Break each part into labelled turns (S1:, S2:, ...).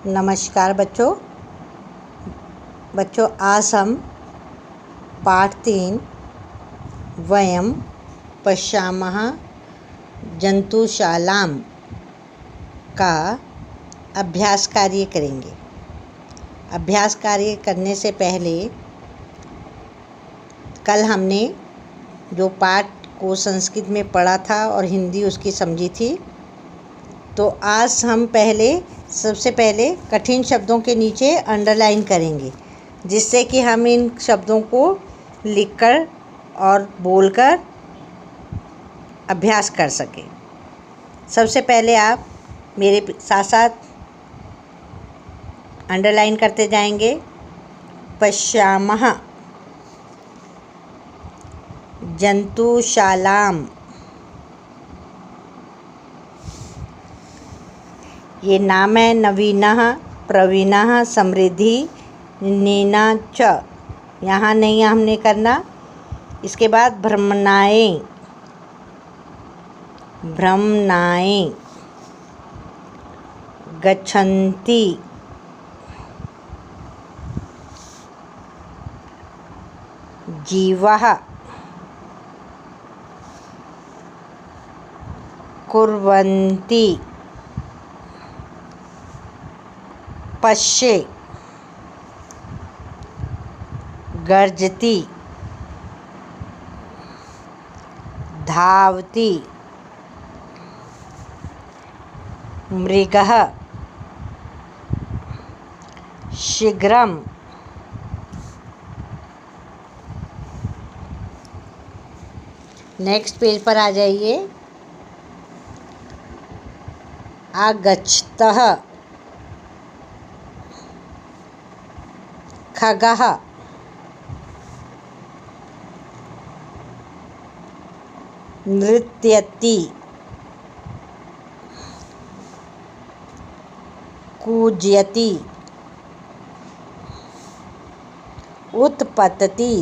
S1: नमस्कार बच्चों आज हम पाठ 3 वयम पश्यामः जंतुशालां का अभ्यास कार्य करेंगे। अभ्यास कार्य करने से पहले कल हमने जो पाठ को संस्कृत में पढ़ा था और हिंदी उसकी समझी थी, तो आज हम सबसे पहले कठिन शब्दों के नीचे अंडरलाइन करेंगे, जिससे कि हम इन शब्दों को लिखकर और बोलकर अभ्यास कर सकें। सबसे पहले आप मेरे साथ साथ अंडरलाइन करते जाएंगे। पश्यामः जंतुशालां, ये नाम है नवीनः, प्रवीणः, समृद्धि, नीना च। यहाँ नहीं हमने करना। इसके बाद भ्रमणाए, गच्छन्ति, जीवः, कुर्वन्ति, पश्ये, गर्जति, धावति, मृगः, शीघ्रं, नेक्स्ट पेज पर आ जाइए। आगच्छतः, खगः, नृत्यति, कूजयति, उत्पतति,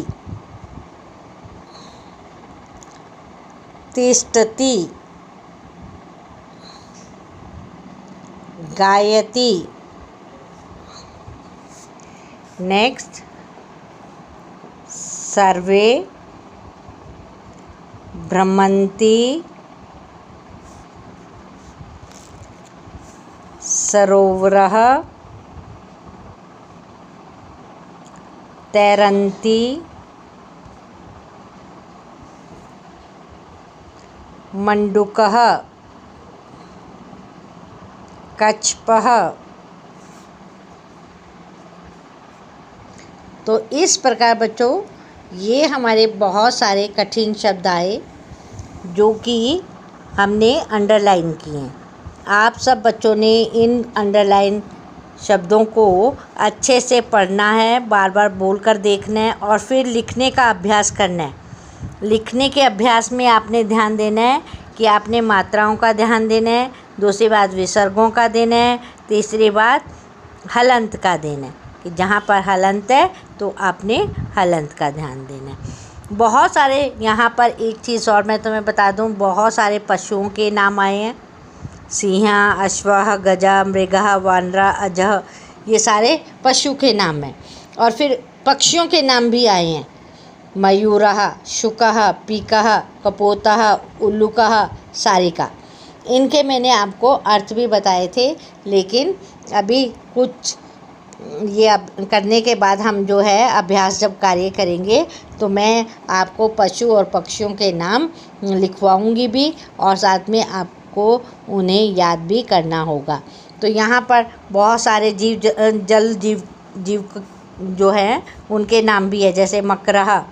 S1: तिष्ठति, गायति। नेक्स्ट, सर्वे भ्रमन्ति, सरोवरः, तैरन्ति, मंडूकः, कच्छपः। तो इस प्रकार बच्चों ये हमारे बहुत सारे कठिन शब्द आए जो कि हमने अंडरलाइन किए हैं। आप सब बच्चों ने इन अंडरलाइन शब्दों को अच्छे से पढ़ना है, बार बार बोलकर देखना है और फिर लिखने का अभ्यास करना है। लिखने के अभ्यास में आपने ध्यान देना है कि आपने मात्राओं का ध्यान देना है, दूसरी बात विसर्गों का देना है, तीसरी बात हलंत का देना है कि जहाँ पर हलंत है तो आपने हलंत का ध्यान देना है। बहुत सारे यहाँ पर एक चीज़ और मैं तुम्हें बता दूँ, बहुत सारे पशुओं के नाम आए हैं। सिंह, अश्वः, गजा, मृगः, वानरा, अजः, ये सारे पशु के नाम हैं। और फिर पक्षियों के नाम भी आए हैं। मयूरः, शुकः, पीकः, कपोतः, उल्लुकः, सारिका। इनके मैंने आपको अर्थ भी बताए थे, लेकिन अभी कुछ ये अब करने के बाद हम जो है अभ्यास जब कार्य करेंगे तो मैं आपको पशु और पक्षियों के नाम लिखवाऊंगी भी और साथ में आपको उन्हें याद भी करना होगा। तो यहाँ पर बहुत सारे जल जीव जो हैं उनके नाम भी है, जैसे मकरः,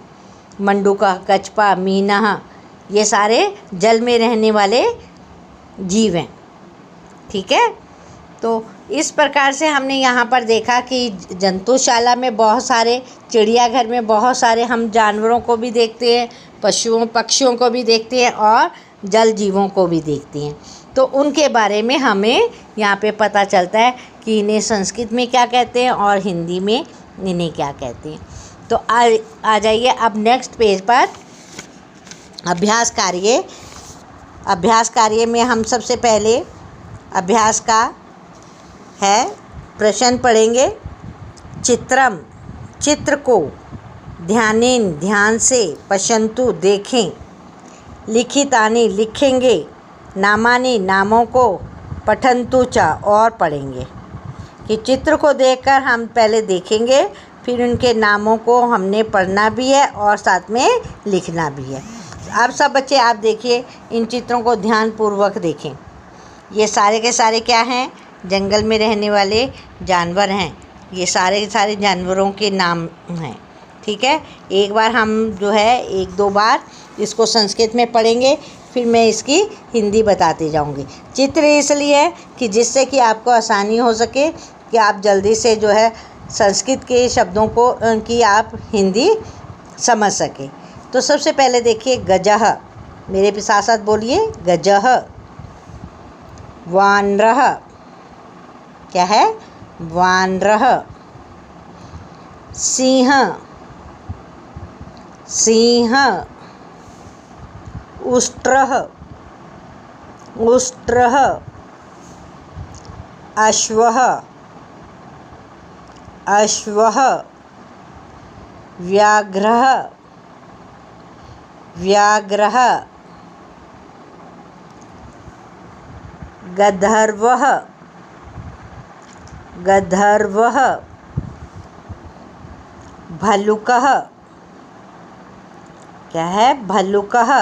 S1: मंडूकः, कछपा, मीनः, ये सारे जल में रहने वाले जीव हैं। ठीक है, तो इस प्रकार से हमने यहाँ पर देखा कि जंतुशाला में बहुत सारे, चिड़ियाघर में बहुत सारे हम जानवरों को भी देखते हैं, पक्षियों को भी देखते हैं और जल जीवों को भी देखते हैं। तो उनके बारे में हमें यहाँ पे पता चलता है कि इन्हें संस्कृत में क्या कहते हैं और हिंदी में इन्हें क्या कहते हैं। तो आ जाइए अब नेक्स्ट पेज पर। अभ्यास कार्य में हम सबसे पहले अभ्यास का है प्रश्न पढ़ेंगे। चित्रम, चित्र को, ध्यानेन, ध्यान से, पश्यन्तु, देखें, लिखितानि, लिखेंगे, नामानि, नामों को, पठन्तु च, और पढ़ेंगे। कि चित्र को देखकर हम पहले देखेंगे, फिर उनके नामों को हमने पढ़ना भी है और साथ में लिखना भी है। अब सब बच्चे आप देखिए, इन चित्रों को ध्यानपूर्वक देखें। ये सारे के सारे क्या हैं? जंगल में रहने वाले जानवर हैं। ये सारे के सारे जानवरों के नाम हैं, ठीक है। एक बार हम जो है 1-2 बार इसको संस्कृत में पढ़ेंगे, फिर मैं इसकी हिंदी बताती जाऊंगी। चित्र इसलिए है कि जिससे कि आपको आसानी हो सके कि आप जल्दी से जो है संस्कृत के शब्दों को की आप हिंदी समझ सके। तो सबसे पहले देखिए गजः, मेरे भी साथ साथ बोलिए, गजः। वानरः, क्या है? वानरः। सिंह, सिंह। उष्ट्रः, उष्ट्रः। अश्वः, अश्वः। व्याघ्रः, व्याघ्रः। गन्धर्वः, गन्धर्वः। भल्लुकः, क्या है? भल्लुकः।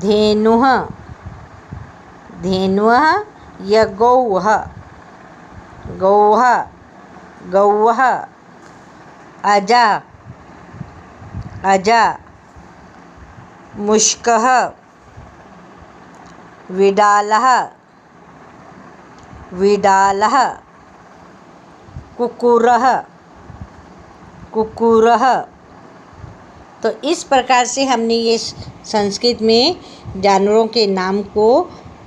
S1: धेनुः, धेनुः या गौः, गौः, गौः। अजा, अजा। मुष्कः, विडालः, विडालः। कुक्कुरः, कुक्कुरः। तो इस प्रकार से हमने ये संस्कृत में जानवरों के नाम को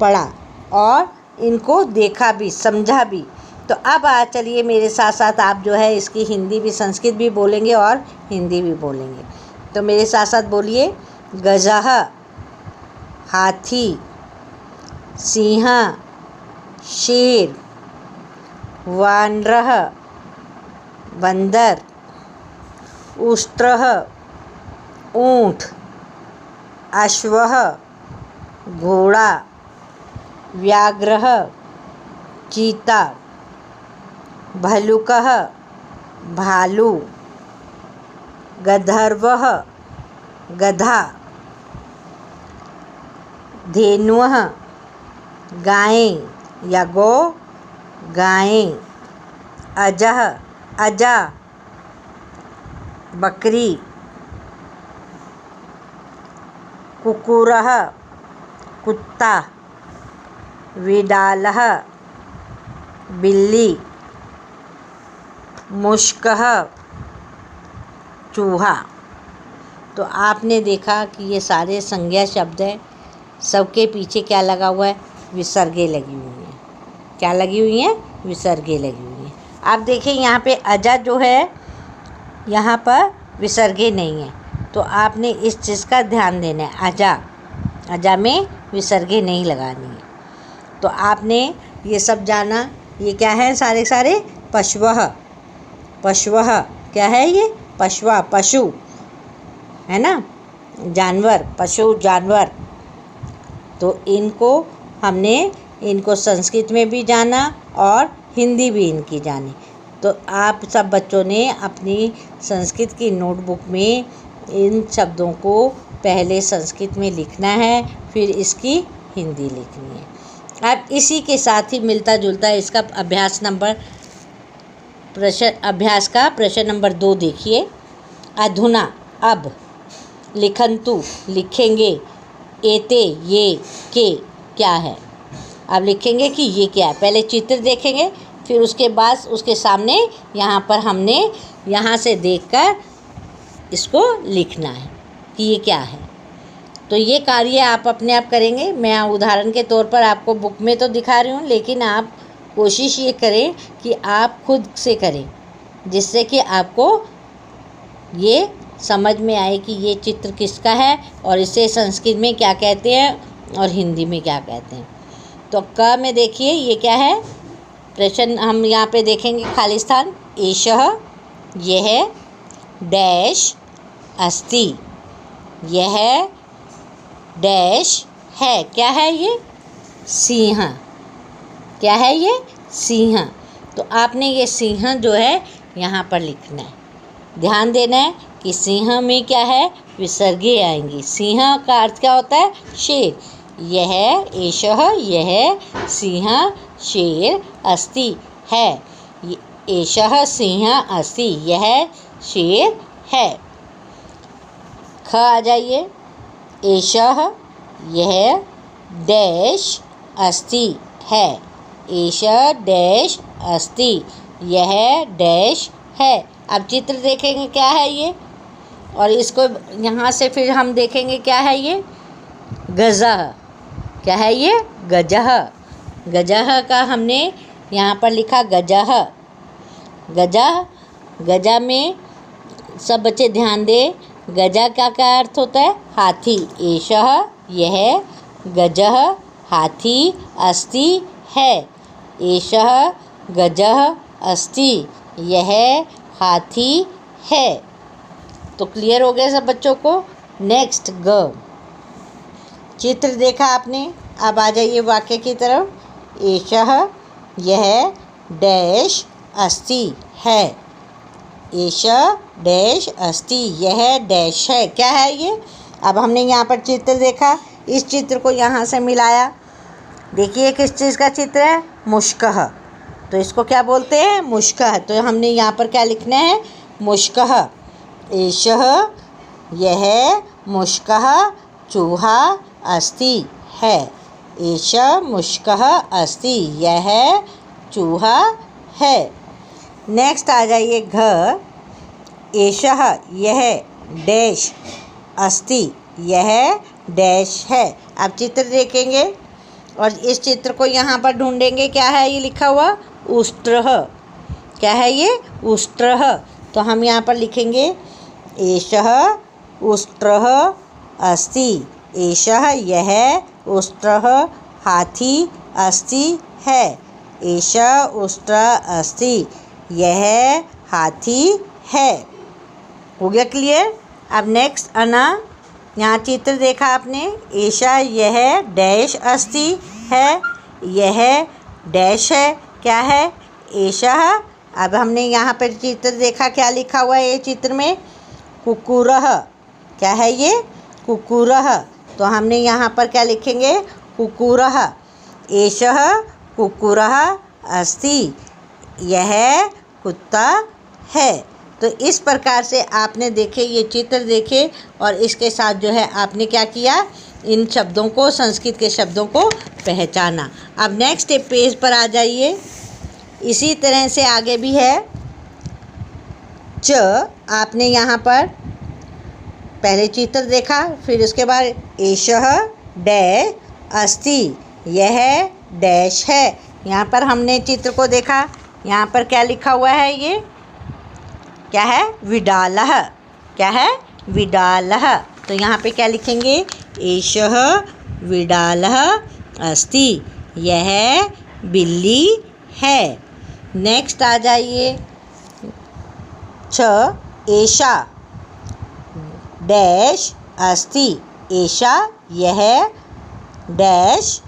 S1: पढ़ा और इनको देखा भी, समझा भी। तो अब चलिए मेरे साथ साथ आप जो है इसकी हिंदी भी, संस्कृत भी बोलेंगे और हिंदी भी बोलेंगे। तो मेरे साथ साथ बोलिए, गजः हाथी, सिंह शेर, वानरः बंदर, उष्ट्रः ऊँट, अश्वः घोड़ा, व्याघ्रः चीता, भल्लुकः भालू, गन्धर्वः गधा, धेनुः गायें या गौ, गायें। अजः, अजा बकरी। कुक्कुरः कुत्ता, विडालः बिल्ली, मुष्कः चूहा। तो आपने देखा कि ये सारे संज्ञा शब्द हैं, सबके पीछे क्या लगा हुआ है? विसर्गें लगी हुई हैं। क्या लगी हुई हैं? विसर्गें लगी हुई हैं। आप देखिए यहाँ पे अजा जो है, यहाँ पर विसर्गें नहीं है, तो आपने इस चीज़ का ध्यान देना है। अजा, अजा में विसर्गें नहीं लगानी है। तो आपने ये सब जाना, ये क्या है? सारे सारे पशवः, पशवः क्या है? ये पशवा, पशु है ना, जानवर, पशु जानवर। तो इनको हमने, इनको संस्कृत में भी जाना और हिंदी भी इनकी जानी। तो आप सब बच्चों ने अपनी संस्कृत की नोटबुक में इन शब्दों को पहले संस्कृत में लिखना है, फिर इसकी हिंदी लिखनी है। अब इसी के साथ ही मिलता जुलता इसका अभ्यास का प्रश्न नंबर 2 देखिए। अधुना, अब, लिखन्तु, लिखेंगे, एते, ये, के, क्या है। अब लिखेंगे कि ये क्या है। पहले चित्र देखेंगे, फिर उसके बाद उसके सामने यहाँ पर हमने यहाँ से देखकर इसको लिखना है कि ये क्या है। तो ये कार्य आप अपने आप करेंगे। मैं उदाहरण के तौर पर आपको बुक में तो दिखा रही हूँ, लेकिन आप कोशिश ये करें कि आप खुद से करें, जिससे कि आपको ये समझ में आए कि ये चित्र किसका है और इसे संस्कृत में क्या कहते हैं और हिंदी में क्या कहते हैं। तो क में देखिए ये क्या है? प्रश्न हम यहाँ पे देखेंगे खाली स्थान। एषः यह डैश अस्ति, यह डैश है। क्या है ये? सिंह। क्या है ये? सिंह। तो आपने ये सिंह जो है यहाँ पर लिखना है। ध्यान देना है कि सिंह में क्या है? विसर्गें आएंगी। सिंह का अर्थ क्या होता है? शेर। यह एषः यह सिंह शेर अस्ति है। एषः सिंह अस्ति, यह शेर है। ख आ जाइए। एषः यह डैश अस्ति है। एषः डैश अस्ति, यह डैश है। अब चित्र देखेंगे क्या है ये, और इसको यहाँ से फिर हम देखेंगे क्या है ये? गजः। क्या है ये? गजः। गजः का हमने यहाँ पर लिखा गजः। गजः, गजा में सब बच्चे ध्यान दें, गजा का क्या अर्थ होता है? हाथी। एषः यह गजः हाथी अस्ति है। एषः गजः अस्ति, यह हाथी है। तो क्लियर हो गया सब बच्चों को। नेक्स्ट ग। चित्र देखा आपने, अब आ जाइए वाक्य की तरफ। एषः यह डैश अस्ति है। एषः डैश अस्ति, यह डैश है। क्या है ये? अब हमने यहाँ पर चित्र देखा, इस चित्र को यहाँ से मिलाया। देखिए किस चीज़ का चित्र है? मुष्कः। तो इसको क्या बोलते हैं? मुष्कः। तो हमने यहाँ पर क्या लिखना है? मुष्कः। एषः यह मुष्कः चूहा अस्ति है। एषः मुष्कः अस्ति, यह चूहा है। नेक्स्ट आ जाइए घ। एषः यह डैश अस्ति, यह डैश है। अब चित्र देखेंगे और इस चित्र को यहाँ पर ढूंढेंगे। क्या है ये लिखा हुआ? उष्ट्रः। क्या है ये? उष्ट्रः। तो हम यहाँ पर लिखेंगे एषः उष्ट्रः अस्ति। एषः यह उष्ट्रः हाथी अस्ति है। एषः उष्ट्रः अस्ति, यह हाथी है। हो गया क्लियर? अब नेक्स्ट अना। यहाँ चित्र देखा आपने। एषः यह डैश अस्ति है, यह डैश है। क्या है? एषः। अब हमने यहाँ पर चित्र देखा, क्या लिखा हुआ है ये चित्र में? कुक्कुरः। क्या है ये? कुक्कुरः। तो हमने यहाँ पर क्या लिखेंगे? कुक्कुरः। एषः कुक्कुरः अस्ति, यह कुत्ता है। तो इस प्रकार से आपने देखे, ये चित्र देखे और इसके साथ जो है आपने क्या किया? इन शब्दों को, संस्कृत के शब्दों को पहचाना। अब नेक्स्ट पेज पर आ जाइए। इसी तरह से आगे भी है। च। आपने यहाँ पर पहले चित्र देखा, फिर उसके बाद एषः डैश अस्ति, यह डैश है। यहाँ पर हमने चित्र को देखा, यहाँ पर क्या लिखा हुआ है? ये क्या है? विडालः। क्या है? विडालः। तो यहाँ पे क्या लिखेंगे? एषः विडालः अस्ति, यह बिल्ली है। नेक्स्ट आ जाइए। छ। एषा डैश अस्ति। एषा यह डैश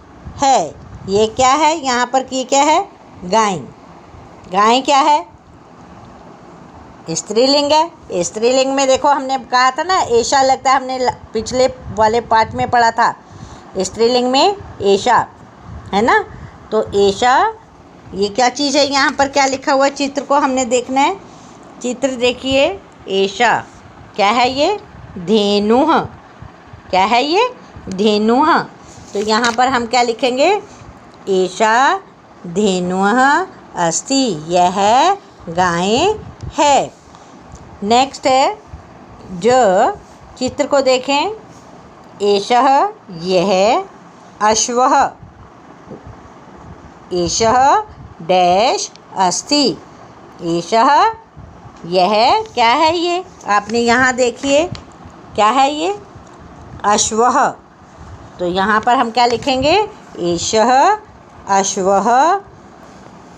S1: है। ये क्या है? यहाँ पर की क्या है? गाय। गाय क्या है? स्त्रीलिंग है। स्त्रीलिंग में देखो हमने कहा था ना, एषा लगता है, हमने पिछले वाले पार्ट में पढ़ा था। स्त्रीलिंग में एषा है ना। तो एषा ये क्या चीज़ है? यहाँ पर क्या लिखा हुआ है? चित्र को हमने देखना है। चित्र देखिए। एषा क्या है? ये धेनुः। क्या है ये? धेनुः। तो यहाँ पर हम क्या लिखेंगे? एषा धेनुः अस्ति, यह गाय है। नेक्स्ट है ज। चित्र को देखें। एषः यह अश्वः। एषः डैश अस्ति। एषः यह क्या है? ये आपने यहाँ देखिए, क्या है ये? अश्वः। तो यहाँ पर हम क्या लिखेंगे? एषः अश्वः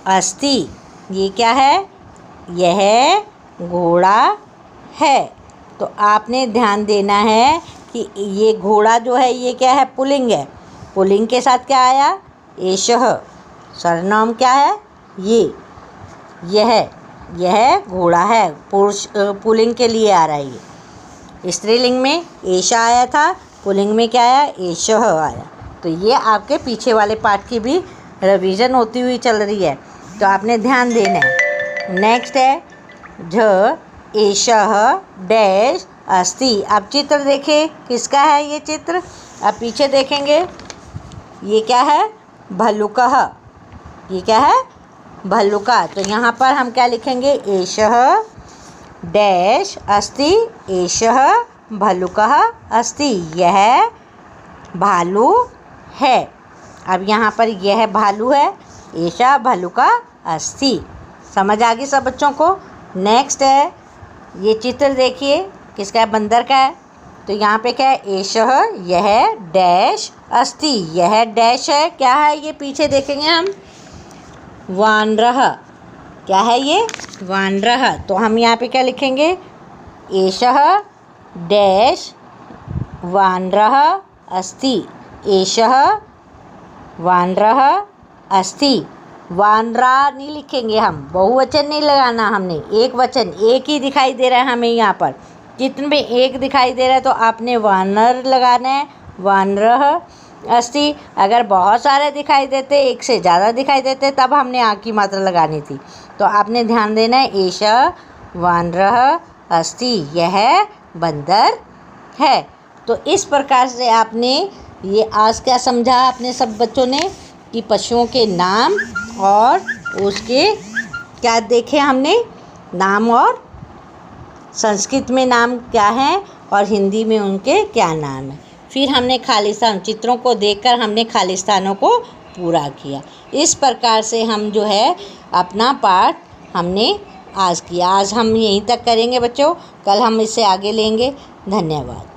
S1: अस्ति। ये क्या है? यह घोड़ा है। तो आपने ध्यान देना है कि ये घोड़ा जो है ये क्या है? पुल्लिंग है। पुल्लिंग के साथ क्या आया? एषः। सर्वनाम क्या है? यह घोड़ा है। पुरुष पुल्लिंग के लिए आ रहा है ये। स्त्रीलिंग में एषा आया था, पुल्लिंग में क्या आया? एषः आया। तो ये आपके पीछे वाले पार्ट की भी रिवीजन होती हुई चल रही है, तो आपने ध्यान देना है। नेक्स्ट है झ एषः डैश अस्ति। अब चित्र देखिए, किसका है ये चित्र? अब पीछे देखेंगे, ये क्या है? भल्लुकः। ये क्या है? भल्लुका। तो यहाँ पर हम क्या लिखेंगे? एषः डैश अस्ति, एषः भल्लुकः अस्ति। यह भालू है। अब यहाँ पर यह भालू है, एषा भल्लुका अस्ति। समझ आ गई सब बच्चों को? नेक्स्ट है, ये चित्र देखिए, किसका है? बंदर का है। तो यहाँ पे क्या है? एषः यह डैश अस्ति। यह डैश है, क्या है ये? पीछे देखेंगे हम, वानरः। क्या है ये? वानरः। तो हम यहाँ पे क्या लिखेंगे? एषः डैश वानरः अस्ति। एषः वानरः अस्ति। वानरा नहीं लिखेंगे हम, बहुवचन नहीं लगाना हमने, एक वचन, एक ही दिखाई दे रहा है हमें यहाँ पर। चित्र में एक दिखाई दे रहा है तो आपने वानर लगाना है, वानरः अस्ति। अगर बहुत सारे दिखाई देते, एक से ज़्यादा दिखाई देते, तब हमने आ की मात्रा लगानी थी। तो आपने ध्यान देना है, एषः वानरः अस्ति। यह बंदर है। तो इस प्रकार से आपने ये आज क्या समझा आपने सब बच्चों ने, कि पशुओं के नाम और उसके क्या देखे हमने? नाम, और संस्कृत में नाम क्या हैं और हिंदी में उनके क्या नाम हैं। फिर हमने खाली स्थान, चित्रों को देखकर हमने खाली स्थानों को पूरा किया। इस प्रकार से हम जो है अपना पाठ हमने आज किया। आज हम यहीं तक करेंगे बच्चों, कल हम इससे आगे लेंगे। धन्यवाद।